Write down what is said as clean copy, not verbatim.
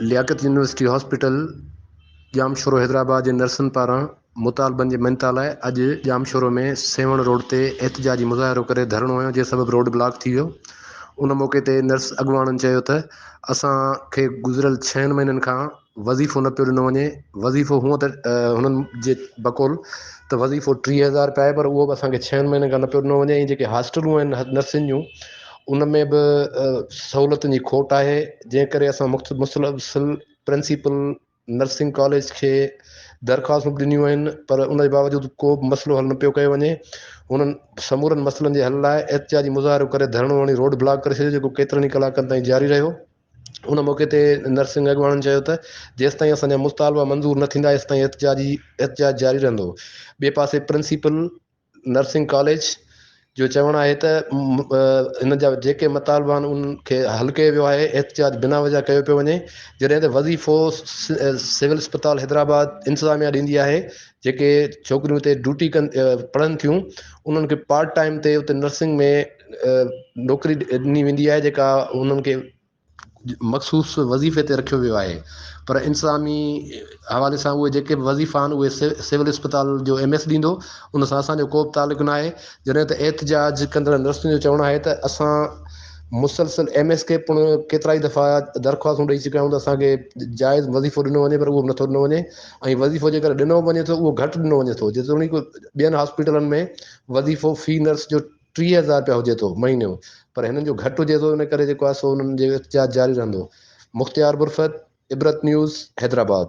Liaquat university hospital Jamshoro Hyderabad जे नर्सनि पारां मुतालबनि जे मञता लाइ अॼु जामशोरो में सेवण रोड ते एहतजाजी मुज़ाहिरो करे धरणो हुयो, जे सबबि रोड ब्लॉक थी वियो। उन मौक़े ते नर्स अॻुवाणनि चयो त असांखे गुज़िरियल 6 महीननि खां वज़ीफ़ो न पियो ॾिनो वञे। वज़ीफ़ो हूअं त हुननि जे बक़ौल त वज़ीफ़ो 30,000 रुपया आहे, पर उहो बि असांखे 6 महीननि खां न पियो ॾिनो वञे। ऐं जेके हॉस्टलूं आहिनि नर्सियुनि जूं, उन में बि सहूलियतुनि जी खोट आहे, जंहिं करे असां मुस्तक़िल प्रिंसिपल नर्सिंग कॉलेज खे दरख़्वास्तूं ॾिनियूं आहिनि, पर उन जे बावजूदि को बि मसइलो हल न पियो कयो वञे। हुननि समूरनि मसइलनि जे हल लाइ एहतजाजी मुज़ाहिरो करे धरणो हणी रोड ब्लॉक करे छॾियो, जेको केतिरनि ई कलाकनि ताईं जारी रहियो। उन मौक़े ते नर्सिंग अॻुवाणनि चयो त जेसिताईं असांजा मुतालबा मंज़ूर न थींदा, तेसिताईं एहतजाज जारी रहंदो। ॿिए पासे प्रिंसिपल नर्सिंग कॉलेज जो चवणु आहे त हिन जा जेके मुतालबा आहिनि उनखे हल कयो वियो आहे, एहतजाज बिना वजह कयो पियो वञे। जॾहिं त वज़ीफ़ो सिविल अस्पताल हैदराबाद इंतिज़ामिया ॾींदी आहे। जेके छोकिरियूं हिते ड्यूटी पढ़नि थियूं, उन्हनि खे पार्ट टाइम ते उते नर्सिंग में नौकिरी ॾिनी वेंदी आहे, जेका उन्हनि खे मख़सूस वज़ीफ़े ते रखियो वियो आहे। पर इंतिज़ामी हवाले सां उहे जेके बि वज़ीफ़ा आहिनि उहे सिविल अस्पताल जो MS ॾींदो, उन सां असांजो को बि तालुक़ु न आहे। जॾहिं त एहतजाज कंदड़ नर्सियुनि जो चवणु आहे त असां मुसलसल MS खे पिणु केतिरा ई दफ़ा दरख़्वास्तूं ॾेई चुकिया आहियूं त असांखे जाइज़ वज़ीफ़ो ॾिनो वञे, पर उहो बि नथो ॾिनो वञे। ऐं वज़ीफ़ो जेकर ॾिनो वञे थो उहो घटि ॾिनो वञे थो, जेतोणीकि ॿियनि हॉस्पिटलनि में वज़ीफ़ो फ़ी नर्स जो 30,000 रुपया हुजे थो महीने जो, पर हिननि जो घटि हुजे थो। इन करे जेको आहे सो हुननि जो एहतजाज जारी रहंदो। मुख़्तियार बुरफ़त, इबरत न्यूज़, हैदराबाद।